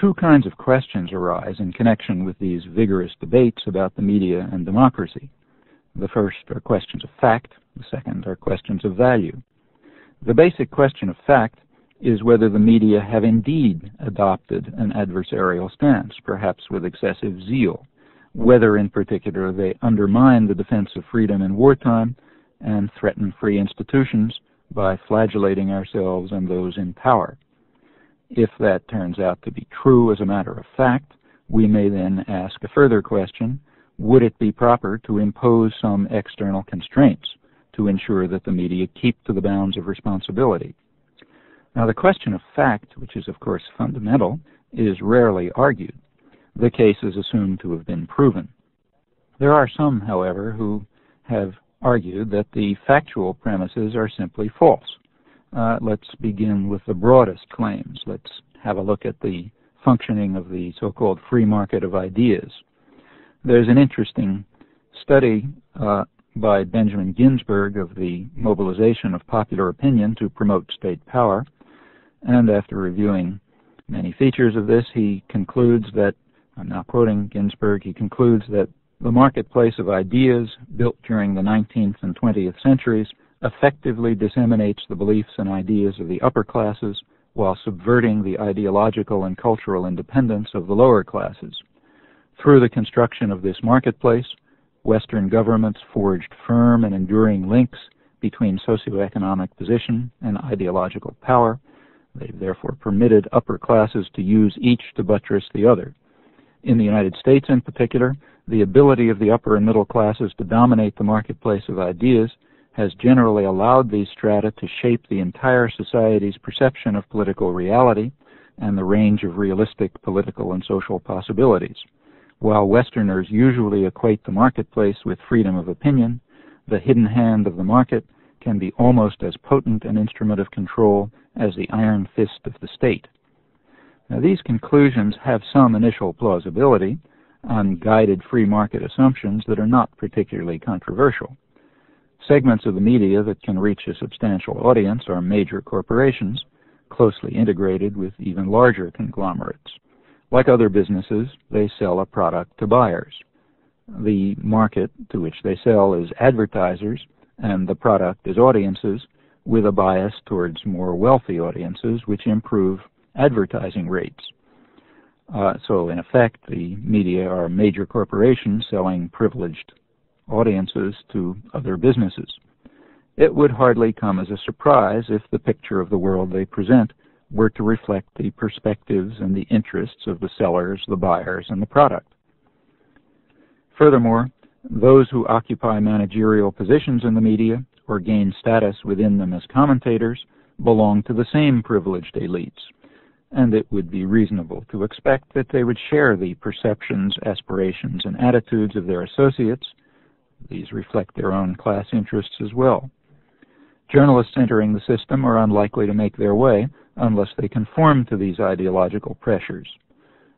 Two kinds of questions arise in connection with these vigorous debates about the media and democracy. The first are questions of fact, the second are questions of value. The basic question of fact is whether the media have indeed adopted an adversarial stance, perhaps with excessive zeal, whether in particular they undermine the defense of freedom in wartime and threaten free institutions by flagellating ourselves and those in power. If that turns out to be true as a matter of fact, we may then ask a further question: would it be proper to impose some external constraints to ensure that the media keep to the bounds of responsibility? Now, the question of fact, which is of course fundamental, is rarely argued. The case is assumed to have been proven. There are some, however, who have argued that the factual premises are simply false. Let's begin with the broadest claims. Let's have a look at the functioning of the so-called free market of ideas. There's an interesting study by Benjamin Ginsberg of the mobilization of popular opinion to promote state power, and after reviewing many features of this, he concludes that, I'm now quoting Ginsberg, he concludes that the marketplace of ideas built during the 19th and 20th centuries effectively disseminates the beliefs and ideas of the upper classes while subverting the ideological and cultural independence of the lower classes. Through the construction of this marketplace, Western governments forged firm and enduring links between socioeconomic position and ideological power. They therefore permitted upper classes to use each to buttress the other. In the United States in particular, the ability of the upper and middle classes to dominate the marketplace of ideas has generally allowed these strata to shape the entire society's perception of political reality and the range of realistic political and social possibilities. While Westerners usually equate the marketplace with freedom of opinion, the hidden hand of the market can be almost as potent an instrument of control as the iron fist of the state. Now, these conclusions have some initial plausibility on guided free market assumptions that are not particularly controversial. Segments of the media that can reach a substantial audience are major corporations, closely integrated with even larger conglomerates. Like other businesses, they sell a product to buyers. The market to which they sell is advertisers, and the product is audiences, with a bias towards more wealthy audiences, which improve advertising rates. So in effect, the media are major corporations selling privileged audiences to other businesses. It would hardly come as a surprise if the picture of the world they present were to reflect the perspectives and the interests of the sellers, the buyers, and the product. Furthermore, those who occupy managerial positions in the media or gain status within them as commentators belong to the same privileged elites, and it would be reasonable to expect that they would share the perceptions, aspirations, and attitudes of their associates. These reflect their own class interests as well. Journalists entering the system are unlikely to make their way unless they conform to these ideological pressures.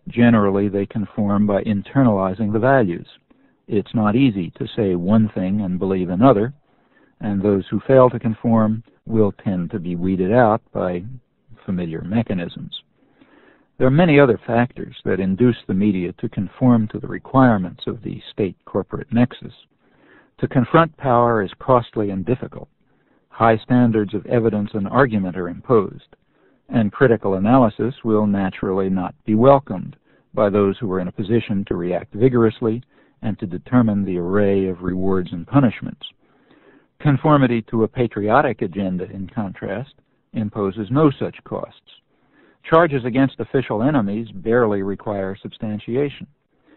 Generally, they conform by internalizing the values. It's not easy to say one thing and believe another, and those who fail to conform will tend to be weeded out by familiar mechanisms. There are many other factors that induce the media to conform to the requirements of the state-corporate nexus. To confront power is costly and difficult. High standards of evidence and argument are imposed, and critical analysis will naturally not be welcomed by those who are in a position to react vigorously and to determine the array of rewards and punishments. Conformity to a patriotic agenda, in contrast, imposes no such costs. Charges against official enemies barely require substantiation.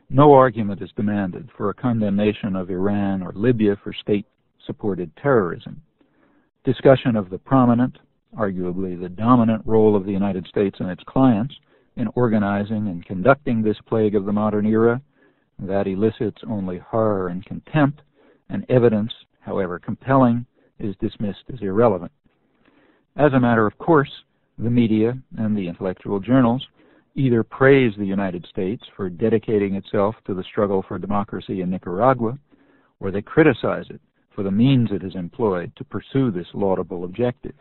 No argument is demanded for a condemnation of Iran or Libya for state-supported terrorism. Discussion of the prominent, arguably the dominant role of the United States and its clients in organizing and conducting this plague of the modern era, that elicits only horror and contempt, and evidence, however compelling, is dismissed as irrelevant. As a matter of course, the media and the intellectual journals either praise the United States for dedicating itself to the struggle for democracy in Nicaragua, or they criticize it for the means it has employed to pursue this laudable objective.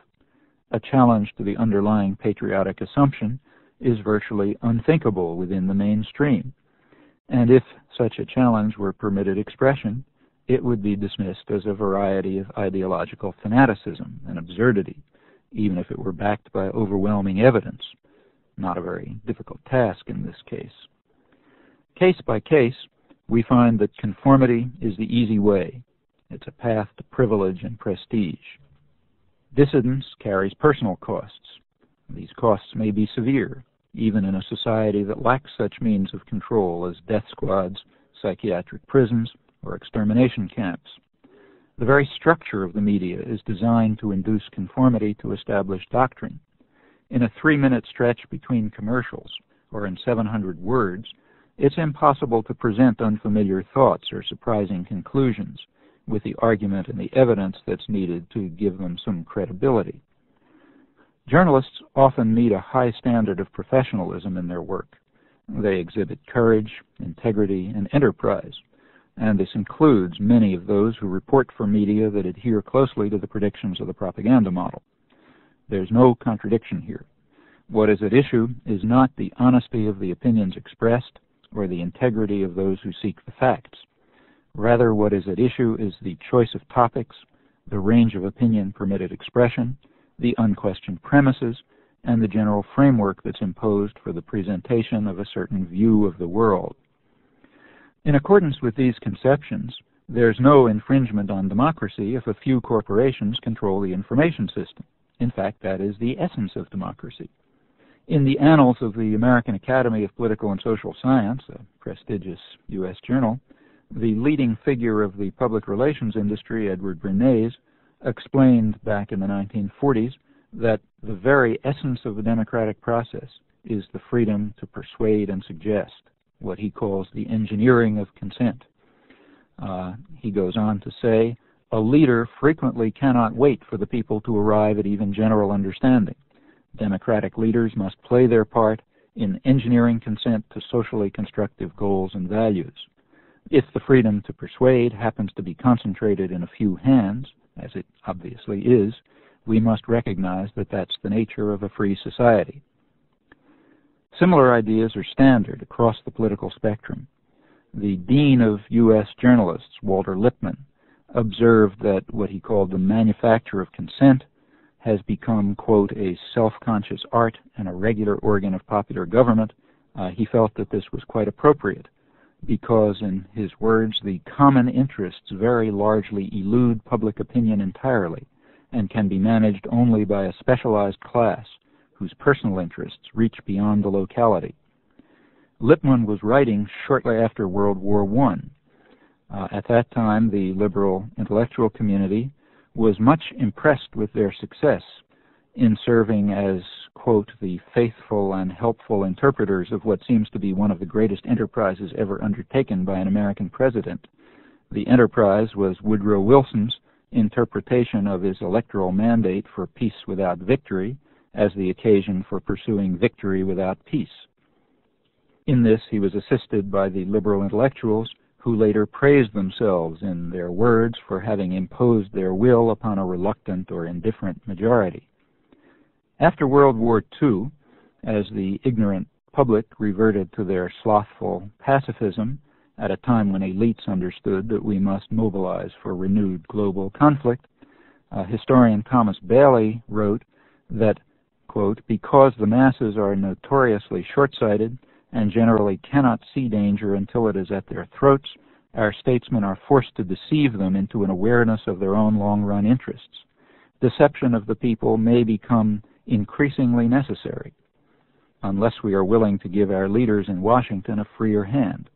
A challenge to the underlying patriotic assumption is virtually unthinkable within the mainstream. And if such a challenge were permitted expression, it would be dismissed as a variety of ideological fanaticism and absurdity, even if it were backed by overwhelming evidence. Not a very difficult task in this case. Case by case, we find that conformity is the easy way. It's a path to privilege and prestige. Dissidence carries personal costs. These costs may be severe, even in a society that lacks such means of control as death squads, psychiatric prisons, or extermination camps. The very structure of the media is designed to induce conformity to established doctrine. In a 3-minute stretch between commercials, or in 700 words, it's impossible to present unfamiliar thoughts or surprising conclusions with the argument and the evidence that's needed to give them some credibility. Journalists often meet a high standard of professionalism in their work. They exhibit courage, integrity, and enterprise, and this includes many of those who report for media that adhere closely to the predictions of the propaganda model. There's no contradiction here. What is at issue is not the honesty of the opinions expressed or the integrity of those who seek the facts. Rather, what is at issue is the choice of topics, the range of opinion permitted expression, the unquestioned premises, and the general framework that's imposed for the presentation of a certain view of the world. In accordance with these conceptions, there's no infringement on democracy if a few corporations control the information system. In fact, that is the essence of democracy. In the annals of the American Academy of Political and Social Science, a prestigious U.S. journal, the leading figure of the public relations industry, Edward Bernays, explained back in the 1940s that the very essence of the democratic process is the freedom to persuade and suggest, what he calls the engineering of consent. He goes on to say, a leader frequently cannot wait for the people to arrive at even general understanding. Democratic leaders must play their part in engineering consent to socially constructive goals and values. If the freedom to persuade happens to be concentrated in a few hands, as it obviously is, we must recognize that that's the nature of a free society. Similar ideas are standard across the political spectrum. The dean of U.S. journalists, Walter Lippmann, observed that what he called the manufacture of consent has become, quote, a self-conscious art and a regular organ of popular government. He felt that this was quite appropriate because, in his words, the common interests very largely elude public opinion entirely and can be managed only by a specialized class whose personal interests reach beyond the locality. Lippmann was writing shortly after World War I. At that time, the liberal intellectual community was much impressed with their success in serving as, quote, the faithful and helpful interpreters of what seems to be one of the greatest enterprises ever undertaken by an American president. The enterprise was Woodrow Wilson's interpretation of his electoral mandate for peace without victory as the occasion for pursuing victory without peace. In this, he was assisted by the liberal intellectuals who later praised themselves in their words for having imposed their will upon a reluctant or indifferent majority. After World War II, as the ignorant public reverted to their slothful pacifism at a time when elites understood that we must mobilize for renewed global conflict, historian Thomas Bailey wrote that, quote, because the masses are notoriously short-sighted and generally cannot see danger until it is at their throats, our statesmen are forced to deceive them into an awareness of their own long-run interests. Deception of the people may become increasingly necessary unless we are willing to give our leaders in Washington a freer hand.